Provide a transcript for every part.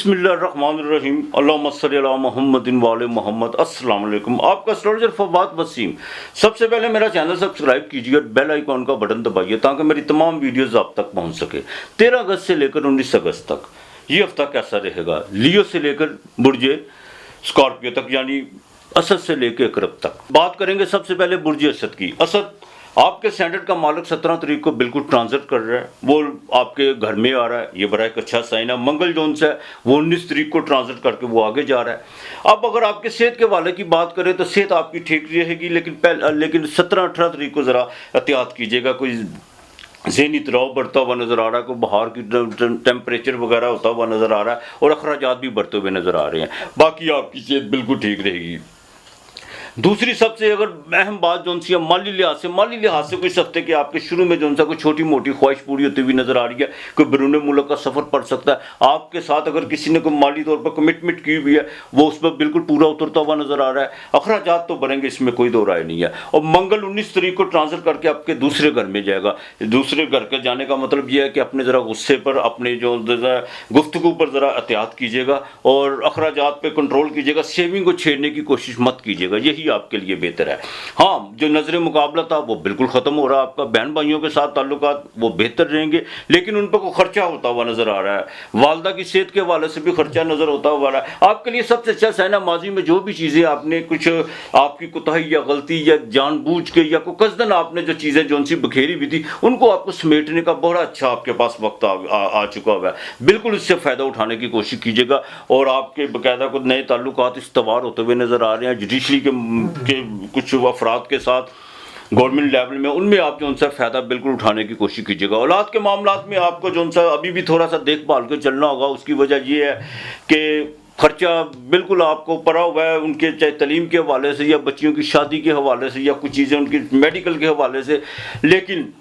बिस्मिल्लाहिर्रहमानिर्रहीम अल्लाहुम्मा सल्ली अला मुहम्मदिन व आले मुहम्मद। अस्सलाम वालेकुम। आपका एस्ट्रोलॉजर फवाद वसीम। सबसे पहले मेरा चैनल सब्सक्राइब कीजिए और बेल आइकॉन का बटन दबाइए ताकि मेरी तमाम वीडियोस आप तक पहुंच सके। 13 अगस्त से लेकर 19 अगस्त तक ये हफ्ता कैसा रहेगा? लियो से लेकर बुर्जे स्कॉर्पियो तक यानी असद से लेकर अकरब तक। बात करेंगे सबसे पहले बुर्जे असद की। असद आपके स्टैंडर्ड का मालिक 17 तारीख को बिल्कुल ट्रांजिट कर रहा है, वो आपके घर में आ रहा है, ये बड़ा एक अच्छा साइन है। मंगल जोन से वो 19 तारीख को ट्रांजिट करके वो आगे जा रहा है। अब अगर आपके सेहत के वाले की बात करें तो सेहत आपकी ठीक रहेगी, लेकिन 17-18 तारीख को ज़रा एहतियात कीजिएगा। कोई ज़हनी तनाव बढ़ता हुआ नज़र आ रहा है, कोई बाहर की टेम्परेचर वगैरह होता हुआ नज़र आ रहा है और अखराजात भी बढ़ते हुए नज़र आ रहे हैं। बाकी आपकी सेहत बिल्कुल ठीक रहेगी। दूसरी सबसे अगर अहम बात जो सी माली लिहाज से कुछ हफ्ते के आपके शुरू में जो सा कोई छोटी मोटी ख्वाहिश पूरी होती हुई नजर आ रही है। कोई बैरून मुल्क का सफ़र पड़ सकता है आपके साथ। अगर किसी ने कोई माली तौर पर कमिटमेंट की हुई है वो उस पर बिल्कुल पूरा उतरता हुआ नजर आ रहा है। अखराजात तो बढ़ेंगे, इसमें कोई दो राय नहीं है। और मंगल 19 तारीख को ट्रांसफर करके आपके दूसरे घर में जाएगा। दूसरे घर के जाने का मतलब यह है कि अपने ज़रा गुस्से पर, अपने जो गुफ्तगू पर ज़रा एहतियात कीजिएगा और अखराजात पर कंट्रोल कीजिएगा। सेविंग को छेड़ने की कोशिश मत कीजिएगा, यही आपके लिए बेहतर है। हाँ, जो नजर मुकाबला था वो बिल्कुल खत्म हो रहा है। आपका बहन भाइयों के साथ ताल्लुकात वो बेहतर रहेंगे, लेकिन उन पर कोई खर्चा होता हुआ नजर आ रहा है। वालदा की सेहत के हवाले से भी खर्चा नजर होता हुआ रहा है। आपके लिए सबसे अच्छा साइन है, माजी में जो भी चीजें आपने कुछ आपकी कोताही या गलती या जानबूझ के या कोई कसदन आपने जो चीजें जो सी बखेरी हुई थी उनको आपको समेटने का बड़ा अच्छा आपके पास वक्त आ चुका हुआ है। बिल्कुल इससे फायदा उठाने की कोशिश कीजिएगा और आपके बाकायदा कुछ नए ताल्लुकात इस्तवार होते हुए नजर आ रहे हैं। जुडिशरी के कुछ अफराद के साथ गवर्नमेंट लेवल में, उनमें आप जो सा फ़ायदा बिल्कुल उठाने की कोशिश कीजिएगा। औलाद के मामलात में आपको जो सा अभी भी थोड़ा सा देखभाल के चलना होगा। उसकी वजह यह है कि खर्चा बिल्कुल आपको पड़ा हुआ है, उनके चाहे तालीम के हवाले से या बच्चियों की शादी के हवाले से या कुछ चीज़ें उनकी मेडिकल के हवाले से। लेकिन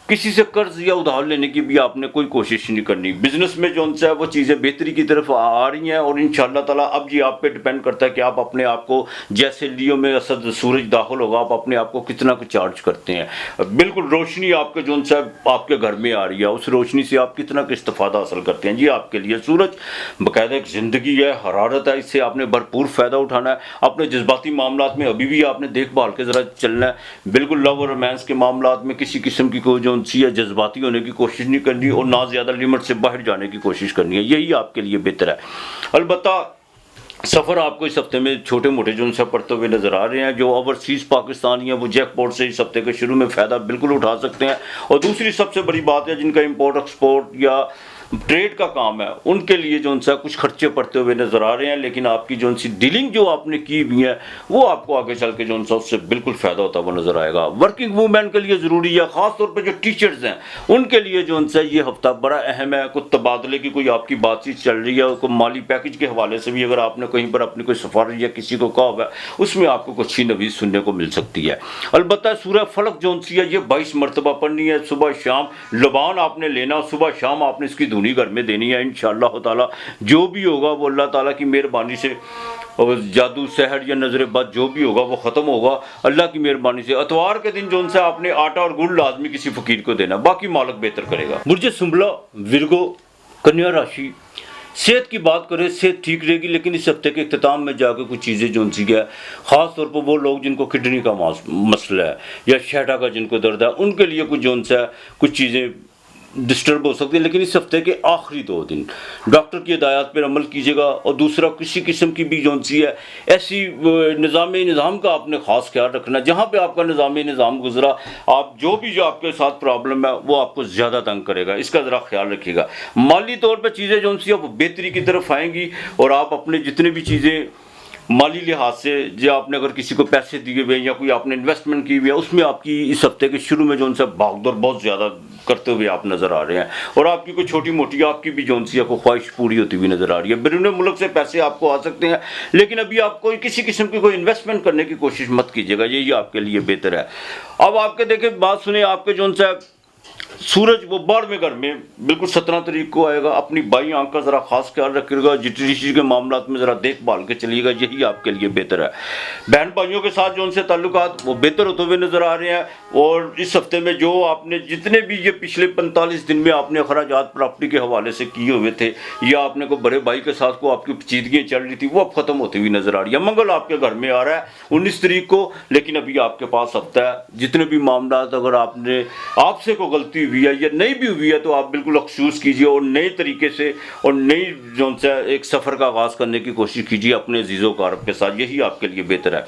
किसी से कर्ज या उधार लेने की भी आपने कोई कोशिश नहीं करनी। बिजनेस में जो है वो चीज़ें बेहतरी की तरफ आ रही हैं और इंशाअल्लाह ताला अब ये आप पे डिपेंड करता है कि आप अपने आप को, जैसे लियो में असद सूरज दाखिल होगा, आप अपने आप को कितना कुछ चार्ज करते हैं। बिल्कुल रोशनी आपके जो है आपके घर में आ रही है, उस रोशनी से आप कितना का इस्तेफादा हासिल करते हैं। ये आपके लिए सूरज बाकायदा एक ज़िंदगी है, हरारत है, इससे आपने भरपूर फ़ायदा उठाना है। अपने जज्बाती मामलात में अभी भी आपने देखभाल के ज़रा चलना है। बिल्कुल लव और रोमांस के मामलात में किसी किस्म की कोई जो या जज्बाती होने की कोशिश नहीं करनी और ना ज़्यादा लिमिट से बाहर जाने की कोशिश करनी है। यही आपके लिए बेहतर है। अलबत्ता सफ़र आपको इस हफ्ते में छोटे मोटे जो उनसे पढ़ते हुए नज़र आ रहे हैं। जो ओवरसीज़ पाकिस्तानी हैं वो जैकपॉट से इस हफ्ते के शुरू में फ़ायदा बिल्कुल उठा सकते हैं। और दूसरी सबसे बड़ी बात है, जिनका इम्पोर्ट एक्सपोर्ट या ट्रेड का काम है उनके लिए जो उनसे कुछ खर्चे पड़ते हुए नज़र आ रहे हैं। लेकिन आपकी जो सी डीलिंग जो आपने की हुई है वो आपको आगे चल के जो उनसे उससे बिल्कुल फ़ायदा होता हुआ नज़र आएगा। वर्किंग वूमेन के लिए ज़रूरी है, ख़ास तौर पर जो टीचर्स हैं उनके लिए जो उनसे ये हफ्ता बड़ा अहम है। कुछ तबादले की कोई आपकी बातचीत चल रही है, कोई माली पैकेज के हवाले से भी अगर आपने कहीं पर अपनी कोई सिफारिश या किसी को कहा हुआ है उसमें आपको कुछ अच्छी नवीज़ सुनने को मिल सकती है। अलबत्ता सूरह फलक जो सी है ये 22 मरतबा पढ़नी है, सुबह शाम लबान आपने लेना, सुबह शाम आपने इसकी धुनी घर में देनी है। इंशाअल्लाह ताला जो भी होगा वो अल्लाह ताला की मेहरबानी से, और जादू सहर या नजर बद जो भी होगा वो ख़त्म होगा अल्लाह की मेहरबानी से। अतवार के दिन जो उनसे आपने आटा और गुड़ लाजमी किसी फ़कीर को देना, बाकी मालिक बेहतर करेगा। बुर्ज सुंबला, विरगो, कन्या राशि। सेहत की बात करें, सेहत ठीक रहेगी, लेकिन इस हफ्ते के इख्तिताम में जाकर कुछ चीज़ें जो उनसी है, ख़ास तौर पर वो लोग जिनको किडनी का मसला है या शहटा का जिनको दर्द है उनके लिए कुछ जो उनसे कुछ चीज़ें डिस्टर्ब हो सकती है। लेकिन इस हफ्ते के आखिरी 2 दिन डॉक्टर की हिदायत पर अमल कीजिएगा। और दूसरा, किसी किस्म की भी जो सी है ऐसी निज़ाम का आपने ख़ास ख्याल रखना। जहाँ पे आपका निज़ाम गुजरा, आप जो आपके साथ प्रॉब्लम है वो आपको ज़्यादा तंग करेगा, इसका ज़रा ख्याल रखिएगा। माली तौर पर चीज़ें जो सी है वो बेहतरी की तरफ आएंगी और आप अपने जितने भी चीज़ें माली लिहाज से जो आपने अगर किसी को पैसे दिए हुए या कोई आपने इन्वेस्टमेंट की हुई है उसमें आपकी इस हफ्ते के शुरू में जो उनसे भागदौड़ बहुत ज़्यादा करते हुए आप नज़र आ रहे हैं और आपकी कोई छोटी मोटी आपकी भी जो सी को ख्वाहिश पूरी होती हुई नज़र आ रही है। बैरून मुल्क से पैसे आपको आ सकते हैं, लेकिन अभी आप कोई किसी किस्म की कोई इन्वेस्टमेंट करने की कोशिश मत कीजिएगा, यही आपके लिए बेहतर है। अब आपके देखें बात सुने, आपके जो सा सूरज वो बारहवें घर में बिल्कुल 17 तारीख को आएगा। अपनी बाई आंख का ज़रा खास ख्याल रखिएगा, जिटरी के मामला में ज़रा देखभाल के चलिएगा, यही आपके लिए बेहतर है। बहन भाइयों के साथ जो उनसे ताल्लुकात वो बेहतर होते हुए नज़र आ रहे हैं। और इस हफ्ते में जो आपने जितने भी ये पिछले 45 दिन में आपने अखराजात प्रॉपर्टी के हवाले से किए हुए थे, या आपने को बड़े भाई के साथ को आपकी पेचीदगियाँ चल रही थी, वो अब ख़त्म होती हुई नज़र आ रही है। मंगल आपके घर में आ रहा है 19 तारीख को, लेकिन अभी आपके पास हफ्ता है। जितने भी मामला अगर आपसे को गलती हुई है या नहीं भी हुई है तो आप बिल्कुल अफसोस कीजिए और नए तरीके से और नई जो एक सफ़र का आगाज़ करने की कोशिश कीजिए अपने अजीज़ों कारब के साथ, यही आपके लिए बेहतर है।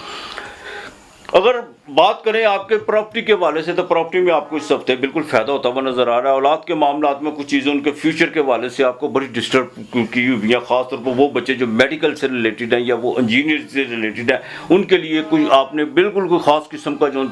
अगर बात करें आपके प्रॉपर्टी के हवाले से, तो प्रॉपर्टी में आपको इस हफ्ते बिल्कुल फ़ायदा होता हुआ नज़र आ रहा है। औलाद के मामला में कुछ चीज़ें उनके फ्यूचर के हवाले से आपको बड़ी डिस्टर्ब की हुई है, ख़ासतौर पर वो बच्चे जो मेडिकल से रिलेटेड हैं या वो इंजीनियर से रिलेटेड हैं, उनके लिए कोई आपने बिल्कुल कोई ख़ास किस्म का जो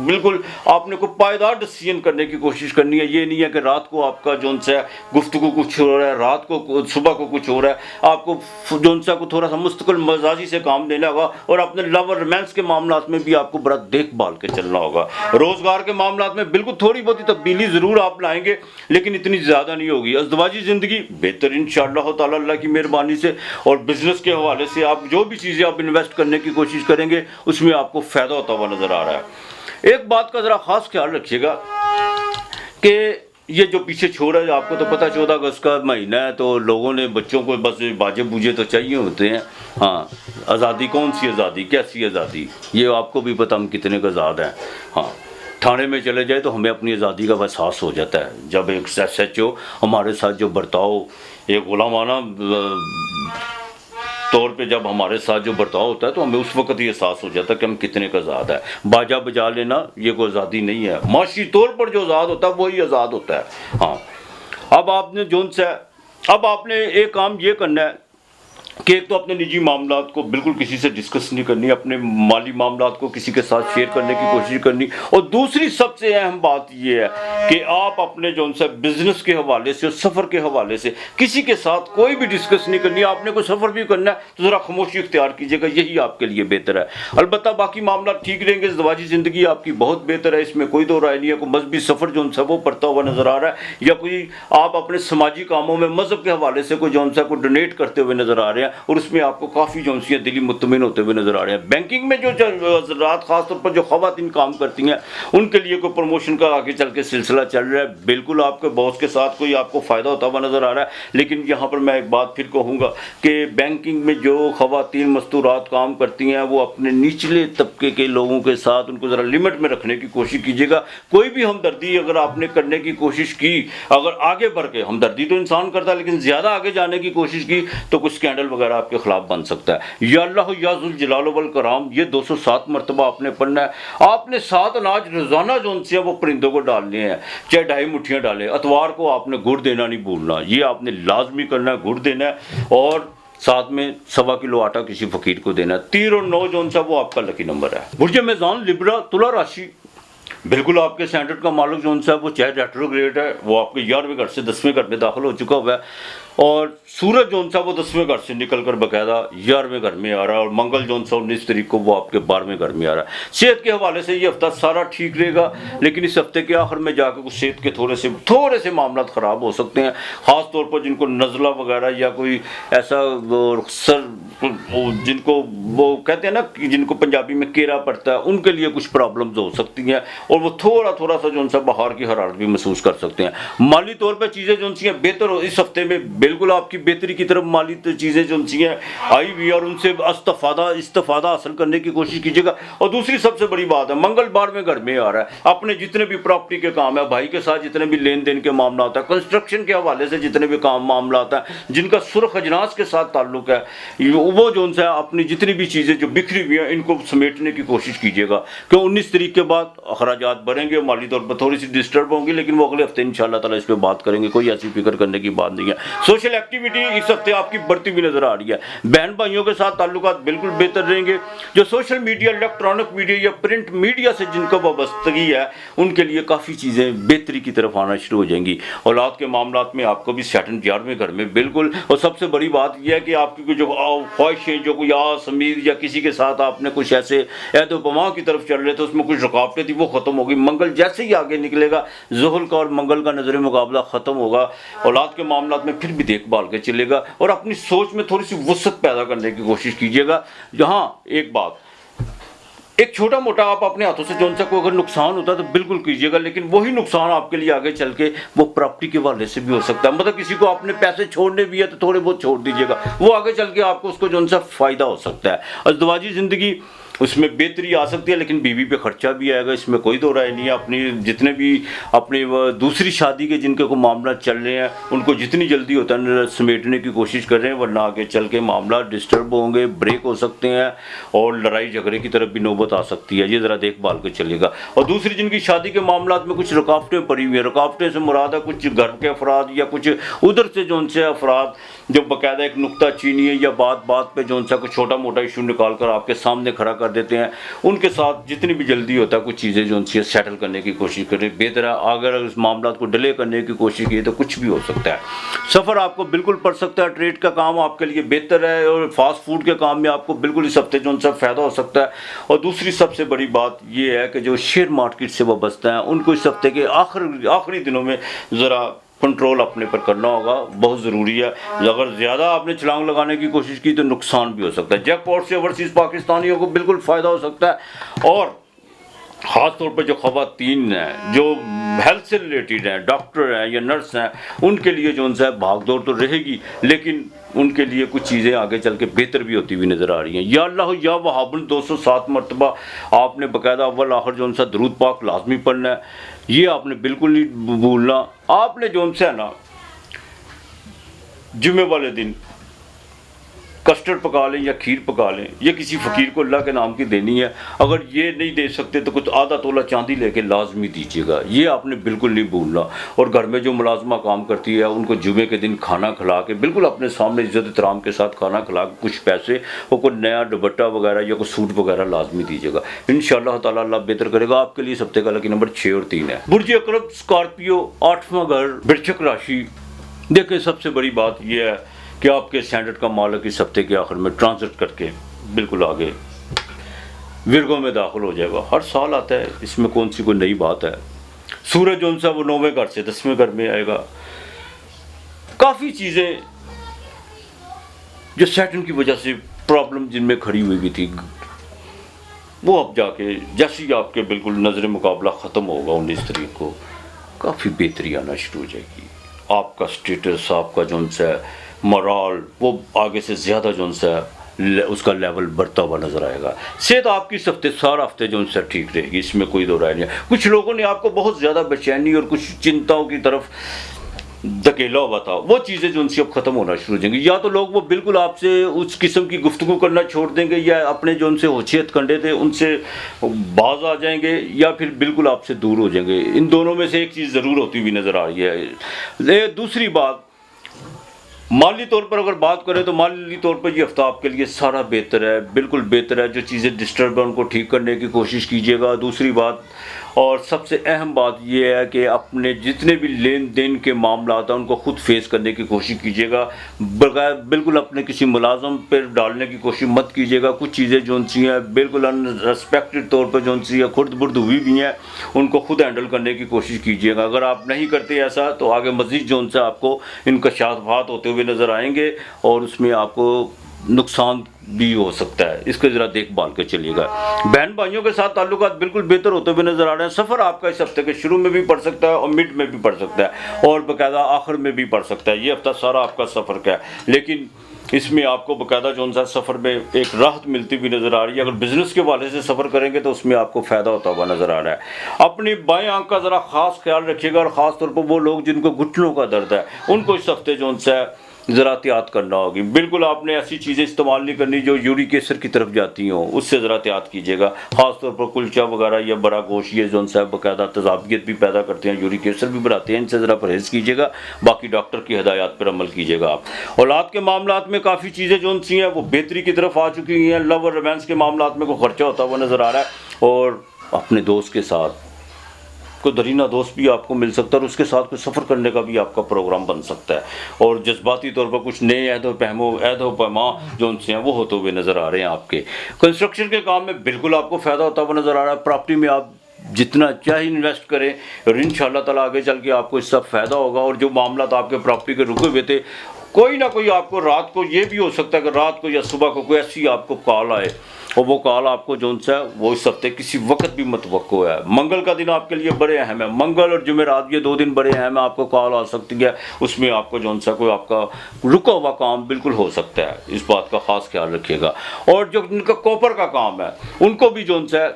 बिल्कुल आपने कोई पायदार डिसीजन करने की कोशिश करनी है। ये नहीं है कि रात को आपका जो सा गुफ्तगू कुछ हो रहा है, रात को सुबह को कुछ हो रहा है, आपको जो सा को थोड़ा सा मुस्तकिल मजाजी से काम देना होगा और अपने लव और रोमांस के मामला में भी आपको बड़ा देखभाल के चलना होगा। रोजगार के मामला में बिल्कुल थोड़ी बहुत तब्दीली जरूर आप लाएंगे, लेकिन इतनी ज्यादा नहीं होगी। अज़दवाजी जिंदगी बेहतर इंशाअल्लाह ताला अल्लाह की मेहरबानी से। और बिजनेस के हवाले से आप जो भी चीजें आप इन्वेस्ट करने की कोशिश करेंगे उसमें आपको फायदा होता हुआ नजर आ रहा है। एक बात का जरा खास ख्याल रखिएगा कि ये जो पीछे छोड़ है, आपको तो पता 14 अगस्त का महीना है, तो लोगों ने बच्चों को बस बाजे बूझे तो चाहिए होते हैं। हाँ, आज़ादी कौन सी आज़ादी, कैसी आज़ादी, ये आपको भी पता हम कितने का आज़ाद हैं। हाँ, थाने में चले जाए तो हमें अपनी आज़ादी का एहसास हो जाता है। जब एक SHO हमारे साथ जो बर्ताव एक गुलामाना तौर पे जब हमारे साथ जो बर्ताव होता है तो हमें उस वक्त ये एहसास हो जाता है कि हम कितने का आज़ाद है। बाजा बजा लेना ये कोई आज़ादी नहीं है, माशी तौर पर जो आज़ाद होता है वही आज़ाद होता है। हाँ, अब आपने एक काम ये करना है कि एक तो अपने निजी मामलात को बिल्कुल किसी से डिस्कस नहीं करनी, अपने माली मामलात को किसी के साथ शेयर करने की कोशिश करनी। और दूसरी सबसे अहम बात यह है कि आप अपने जो उनसे बिजनेस के हवाले से और सफ़र के हवाले से किसी के साथ कोई भी डिस्कस नहीं करनी। आपने कोई सफ़र भी करना है तो ज़रा खामोशी इख्तियार कीजिएगा, यही आपके लिए बेहतर है। अलबत्ता बाकी मामला ठीक रहेंगे, ज़वाजी ज़िंदगी आपकी बहुत बेहतर है, इसमें कोई दो राय नहीं है। कोई मजहबी सफ़र जो उनसे वो पड़ता हुआ नज़र आ रहा है, या कोई आप अपने समाजी कामों में मजहब के हवाले से कोई जो उनसे को डोनेट करते हुए नज़र आ रहे हैं और उसमें आपको काफ़ी जो सी दिली मुतमिन होते हुए नज़र आ रहे हैं। बैंकिंग में जो रात खासतौर पर जो ख़वातीन काम करती हैं उनके लिए कोई प्रमोशन का आगे चल के सिलसिला चल रहा है, बिल्कुल आपके बॉस के साथ कोई आपको फ़ायदा होता हुआ नज़र आ रहा है। लेकिन यहाँ पर मैं एक बात फिर कहूँगा कि बैंकिंग में जो ख़वातीन मस्तूरात काम करती हैं वो अपने निचले तबके के लोगों के साथ उनको ज़रा लिमिट में रखने की कोशिश कीजिएगा। कोई भी हमदर्दी अगर आपने करने की कोशिश की, अगर आगे बढ़ के, हमदर्दी तो इंसान करता है लेकिन ज़्यादा आगे जाने की कोशिश की तो कुछ स्कैंडल वगैरह आपके खिलाफ बन सकता है। या अल्लाह या जुल जलाल वल कराम, ये 207 मरतबा आपने पढ़ना है। आपने 7 अनाज रोजाना जो उनसे वो परिंदों को डालने हैं, चाहे 2.5 मुट्ठियाँ डालें। अतवार को आपने गुड़ देना नहीं भूलना, ये आपने लाजमी करना है, गुड़ देना है। और साथ में 1.25 किलो आटा किसी फकीर को देना है। 3 और 9 जो उनसा वो आपका लकी नंबर है। बुर्ज मेज़ान लिब्रा तुला राशि, बिल्कुल आपके स्टैंडर्ड का मालिक जो उनसा वो चाहे रेट्रोग्रेड है, वो आपके 11वें घर से 10वें घर में दाखिल हो चुका हुआ है। और सूरज जो सा वो 10वें घर से निकल कर बाकायदा 11वें घर में आ रहा है। और मंगल जो सा 19 तारीख को वो आपके 12वें घर में आ रहा है। सेहत के हवाले से ये हफ्ता सारा ठीक रहेगा, लेकिन इस हफ्ते के आखिर में जाकर कुछ सेहत के थोड़े से मामला ख़राब हो सकते हैं। ख़ास तौर पर जिनको नज़ला वगैरह या कोई ऐसा सर जिनको वो कहते हैं ना कि जिनको पंजाबी में केरा पड़ता है, उनके लिए कुछ प्रॉब्लम्स हो सकती हैं और वो थोड़ा सा जो सा बाहर की हरारत भी महसूस कर सकते हैं। माली तौर पर चीज़ें जो सी हैं बेहतर हो, इस हफ्ते में बिल्कुल आपकी बेहतरी की तरफ माली चीज़ें जो सी हैं आई हुई और उनसे इस्तेफादा हासिल करने की कोशिश कीजिएगा। और दूसरी सबसे बड़ी बात है, मंगल 12वें घर में आ रहा है। अपने जितने भी प्रॉपर्टी के काम है, भाई के साथ जितने भी लेन देन के मामला होता है, कंस्ट्रक्शन के हवाले से जितने भी काम मामला आता है, जिनका सुर्ख अजनास के साथ ताल्लुक है, वो जो उनसे अपनी जितनी भी चीज़ें जो बिखरी हुई हैं इनको समेटने की कोशिश कीजिएगा। क्यों 19 तारीख के बाद अखराजात बढ़ेंगे, माली तौर पर थोड़ी सी डिस्टर्ब होंगी, लेकिन वो अगले हफ्ते इंशाअल्लाह ताला इस पर बात करेंगे। कोई ऐसी फिक्र करने की बात नहीं है। सोशल एक्टिविटी इस हफ्ते आपकी बढ़ती हुई नजर आ रही है। बहन भाइयों के साथ ताल्लुकात बिल्कुल बेहतर रहेंगे। जो सोशल मीडिया, इलेक्ट्रॉनिक मीडिया या प्रिंट मीडिया से जिनको वाबस्तगी है उनके लिए काफ़ी चीज़ें बेहतरी की तरफ आना शुरू हो जाएंगी। औलाद के मामलात में आपको भी सेट एंड में घर में बिल्कुल। और सबसे बड़ी बात यह है कि आपकी जो ख्वाहिशें, जो कोई आस उम्मीद या किसी के साथ आपने कुछ ऐसे एहतोमा की तरफ चल रहे थे, उसमें कुछ रुकावटें थी, वो ख़त्म होगी। मंगल जैसे ही आगे निकलेगा, ज़ुहल का और मंगल का नजर मुकाबला ख़त्म होगा। औलाद के मामलात में फिर भी देखभाल के चलेगा और अपनी सोच में थोड़ी सी वसअत पैदा करने की कोशिश कीजिएगा। जहाँ एक बात, एक छोटा मोटा आप अपने हाथों से जोन सा कोई अगर नुकसान होता है तो बिल्कुल कीजिएगा, लेकिन वही नुकसान आपके लिए आगे चल के वो प्रॉपर्टी के हवाले से भी हो सकता है। मतलब किसी को आपने पैसे छोड़ने भी है तो थोड़े बहुत छोड़ दीजिएगा, वो आगे चल के आपको उसको जोन सा फायदा हो सकता है। अज़दवाजी ज़िंदगी उसमें बेहतरी आ सकती है, लेकिन बीवी पे खर्चा भी आएगा, इसमें कोई दो राय नहीं है। अपनी जितने भी अपनी दूसरी शादी के जिनके को मामला चल रहे हैं उनको जितनी जल्दी होता है समेटने की कोशिश कर रहे हैं, वरना आगे चल के मामला डिस्टर्ब होंगे, ब्रेक हो सकते हैं और लड़ाई झगड़े की तरफ भी नौबत आ सकती है। ये ज़रा देखभाल के चलेगा। और दूसरी जिनकी शादी के मामला में कुछ रुकावटें पड़ी हुई हैं, रुकावटें से मुराद है कुछ घर के अफराद या कुछ उधर से जो उनसे अफराद जो बाकायदा एक नुक्ता चीनी है या बात बात पे जो उनसा कुछ छोटा मोटा इशू निकाल कर आपके सामने खड़ा कर देते हैं, उनके साथ जितनी भी जल्दी होता है कुछ चीज़ें जो उनसे सेटल करने की कोशिश करें। बेहतर है अगर इस मामला को डिले करने की कोशिश की तो कुछ भी हो सकता है। सफ़र आपको बिल्कुल पड़ सकता है, ट्रेड का काम आपके लिए बेहतर है और फास्ट फूड के काम में आपको बिल्कुल इस हफ्ते जो उनसे फ़ायदा हो सकता है। और दूसरी सबसे बड़ी बात यह है कि जो शेयर मार्केट से वाबस्ता है उनको इस हफ्ते के आखिरी दिनों में ज़रा कंट्रोल अपने पर करना होगा, बहुत ज़रूरी है। अगर ज़्यादा आपने छलांग लगाने की कोशिश की तो नुकसान भी हो सकता है। जैकपॉट से ओवरसीज़ पाकिस्तानियों को बिल्कुल फ़ायदा हो सकता है। और ख़ास तौर पर जो ख़वातीन हैं जो हेल्थ से रिलेटेड हैं, डॉक्टर हैं या नर्स हैं, उनके लिए जो उनसे भागदौड़ तो रहेगी, लेकिन उनके लिए कुछ चीज़ें आगे चल के बेहतर भी होती हुई नज़र आ रही हैं। या अल्लाह या वहाबुल 207 मरतबा आपने बाकायदा अव्वल आखिर जो उनसा दरूद पाक लाजमी पढ़ना है, ये आपने बिल्कुल नहीं भूलना। आपने जो उनसे है ना जुम्मे वाले दिन कस्टर्ड पका लें या खीर पका लें, ये किसी फ़कीर को अल्लाह के नाम की देनी है। अगर ये नहीं दे सकते तो कुछ आधा तोला चांदी लेके लाजमी दीजिएगा, ये आपने बिल्कुल नहीं भूलना। और घर में जो मुलाजमा काम करती है उनको जुमे के दिन खाना खिला के बिल्कुल अपने सामने इज़्ज़त एहतराम के साथ खाना खिला के कुछ पैसे और कोई नया दुपट्टा वगैरह या कोई सूट वगैरह लाजमी दीजिएगा। इंशाअल्लाह ताला अल्लाह बेहतर करेगा आपके लिए। सप्ते का लकी नंबर 6 और 3 है। बुर्ज अकरब स्कॉर्पियो 8वां घर वृश्चिक राशि। देखिए सबसे बड़ी बात यह है कि आपके स्टैंडर्ड का मालिक इस हफ्ते के आखिर में ट्रांजिट करके बिल्कुल आगे विर्गो में दाखिल हो जाएगा। हर साल आता है, इसमें कौन सी कोई नई बात है। सूरज जो सा वो 9वें घर से 10वें घर में आएगा। काफ़ी चीज़ें जो सैटर्न की वजह से प्रॉब्लम जिनमें खड़ी हुई थी वो अब जाके जैसे ही आपके बिल्कुल नज़र मुकाबला ख़त्म होगा 19 तारीख को, काफ़ी बेहतरी आना शुरू हो जाएगी। आपका स्टेटस, आपका जो सा मोरल वो आगे से ज़्यादा जो सा उसका लेवल बढ़ता हुआ नज़र आएगा। सेहत आपकी इस हफ्ते सारा हफ्ते जो उनसे ठीक रहेगी, इसमें कोई दो राय नहीं है। कुछ लोगों ने आपको बहुत ज़्यादा बेचैनी और कुछ चिंताओं की तरफ धकेला हुआ था, वो चीज़ें जो उनसे अब ख़त्म होना शुरू हो जाएंगी। या तो लोग वो बिल्कुल आपसे उस किस्म की गुफ्तगू करना छोड़ देंगे, या अपने जो उनसे होशियत कंडे थे उनसे बाज आ जाएंगे, या फिर बिल्कुल आपसे दूर हो जाएंगे। इन दोनों में से एक चीज़ ज़रूर होती हुई नज़र आ रही है। दूसरी बात, माली तौर पर अगर बात करें तो माली तौर पर ये हफ्ता आपके लिए सारा बेहतर है, बिल्कुल बेहतर है। जो चीज़ें डिस्टर्ब है उनको ठीक करने की कोशिश कीजिएगा। दूसरी बात और सबसे अहम बात यह है कि अपने जितने भी लेन देन के मामला आता है उनको खुद फेस करने की कोशिश कीजिएगा, बगैर बिल्कुल अपने किसी मुलाजम पर डालने की कोशिश मत कीजिएगा। कुछ चीज़ें जो सी हैं बिल्कुल अनरेस्पेक्टेड तौर पर जो सी है खुर्द बुर्द हुई भी हैं, उनको खुद हैंडल करने की कोशिश कीजिएगा। अगर आप नहीं करते ऐसा तो आगे मज़ीद जो सा आपको इनकशाफात होते हुए नज़र आएंगे और उसमें आपको नुकसान भी हो सकता है। इसको ज़रा देखभाल के चलिएगा। बहन भाइयों के साथ ताल्लुकात बिल्कुल बेहतर होते हुए नज़र आ रहे हैं। सफ़र आपका इस हफ्ते के शुरू में भी पड़ सकता है और मिड में भी पड़ सकता है और बाकायदा आखिर में भी पड़ सकता है। ये हफ्ता सारा आपका सफ़र का है, लेकिन इसमें आपको बाकायदा जो सा सफ़र में एक राहत मिलती हुई नज़र आ रही है। अगर बिज़नेस के वाले से सफ़र करेंगे तो उसमें आपको फ़ायदा होता हुआ नज़र आ रहा है। अपनी बाएं आंख का ज़रा ख़ास ख्याल रखिएगा और ख़ास तौर पर वो लोग जिनको घुटनों का दर्द है उनको इस हफ्ते जो सा ज़रा एहतियात करना होगी। बिल्कुल आपने ऐसी चीज़ें इस्तेमाल नहीं करनी जो यूरिक एसिड की तरफ जाती हों, उससे ज़रा एहतियात कीजिएगा। ख़ास तौर पर कुलचा वगैरह या बड़ा गोश्त, ये जो है बाकायदा तेज़ाबियत भी पैदा करते हैं, यूरिक एसिड भी बढ़ाते हैं, इनसे ज़रा परहेज़ कीजिएगा। बाकी डॉक्टर की हिदायत पर अमल कीजिएगा आप। औलाद के मामलात में काफ़ी चीज़ें जो सी हैं वो बेहतरी की तरफ आ चुकी हैं। लव और रोमांस के मामलात में कोई खर्चा होता हुआ नज़र आ रहा है, और अपने दोस्त के साथ कोई दरीना दोस्त भी आपको मिल सकता है और उसके साथ कुछ सफ़र करने का भी आपका प्रोग्राम बन सकता है। और जज्बाती तौर पर कुछ नए ऐहदो पैमा जो उनसे हैं वो होते हुए नज़र आ रहे हैं आपके। कंस्ट्रक्शन के काम में बिल्कुल आपको फ़ायदा होता हुआ नज़र आ रहा है। प्रॉपर्टी में आप जितना चाहे इन्वेस्ट करें और इंशाअल्लाह ताला आगे चल के आपको इससे फ़ायदा होगा। और जो मामला आपके प्रॉपर्टी के रुके हुए थे, कोई ना कोई आपको रात को, ये भी हो सकता है कि रात को या सुबह को कोई ऐसी आपको कॉल आए, और वो कॉल आपको जो है वो इस हफ्ते किसी वक्त भी मतवक्को है। मंगल का दिन आपके लिए बड़े अहम है, मंगल और जुमेरात ये 2 दिन बड़े अहम है। आपको कॉल आ सकती है, उसमें आपको जो है कोई आपका रुका हुआ काम बिल्कुल हो सकता है, इस बात का ख़ास ख्याल रखिएगा। और जो जिनका कॉपर का काम है उनको भी जो है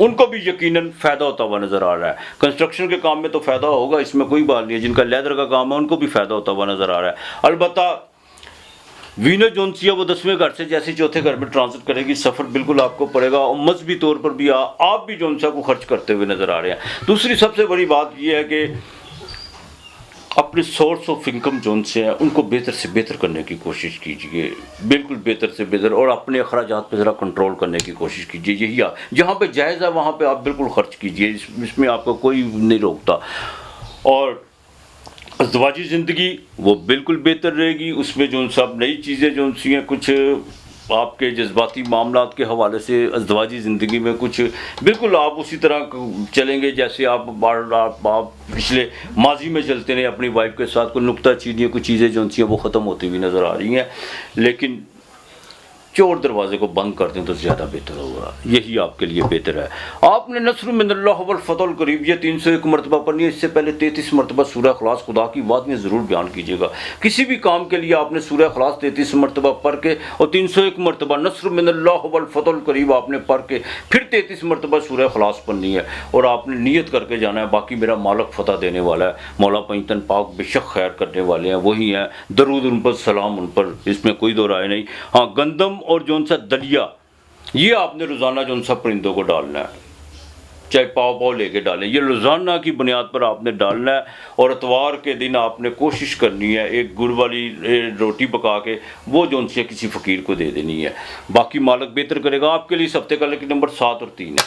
उनको भी यकीनन फ़ायदा होता हुआ नज़र आ रहा है। कंस्ट्रक्शन के काम में तो फ़ायदा होगा, इसमें कोई बात नहीं है। जिनका लेदर का काम है उनको भी फ़ायदा होता हुआ नज़र आ रहा है। अलबत्ता वीनस जो है वो 10वें घर से जैसे चौथे घर में ट्रांजिट करेगी, सफ़र बिल्कुल आपको पड़ेगा और मजहबी तौर पर भी आप भी जो है वो खर्च करते हुए नज़र आ रहे हैं। दूसरी सबसे बड़ी बात यह है कि अपने सोर्स ऑफ इनकम जो से हैं उनको बेहतर से बेहतर करने की कोशिश कीजिए, बिल्कुल बेहतर से बेहतर, और अपने अखराजात पे ज़रा कंट्रोल करने की कोशिश कीजिए। यही जहाँ पे जायज़ है वहाँ पे आप बिल्कुल खर्च कीजिए, इसमें आपको कोई नहीं रोकता। और अज़दवाजी ज़िंदगी वो बिल्कुल बेहतर रहेगी, उसमें जो सब नई चीज़ें जो सी हैं, कुछ आपके जज्बाती मामलात के हवाले से अज़दवाजी ज़िंदगी में कुछ बिल्कुल आप उसी तरह चलेंगे जैसे आप पिछले माजी में चलते रहे अपनी वाइफ के साथ। कोई नुक्ताचीनी कुछ चीज़ें जो सी हैं वो ख़त्म होती हुई नज़र आ रही हैं, लेकिन चोर दरवाजे को बंद कर दें तो ज़्यादा बेहतर होगा, यही आपके लिए बेहतर है। आपने नस्र मिनल्लाह वल फतहुल करीब ये 301 मरतबा पढ़नी है, इससे पहले 33 मरतबा सूरह इखलास खुदा की बात में ज़रूर बयान कीजिएगा। किसी भी काम के लिए आपने सूरह इखलास 33 मरतबा पढ़ के और 301 मरतबा नस्र मिनल्लाह वल फतहुल करीब आपने पढ़ के फिर 33 मरतबा सूरह इखलास पढ़नी है, और आपने नीयत करके जाना है बाकी मेरा मालिक फ़तह देने वाला है, मौला पंजतन पाक बेशक खैर करने वाले हैं, वही हैं, दरूद उन पर, सलाम उन पर, इसमें कोई दो राय नहीं। हाँ, गंदम और जो सा दलिया ये आपने रोज़ाना जो सा परिंदों को डालना है, चाहे पाव लेके डालें, ये रोज़ाना की बुनियाद पर आपने डालना है। और इतवार के दिन आपने कोशिश करनी है एक गुड़ वाली रोटी पका के वो जो उनसे किसी फ़कीर को दे देनी है। बाकी मालिक बेहतर करेगा आपके लिए। इस हफ्ते का लेकिन नंबर 7 और 3 है।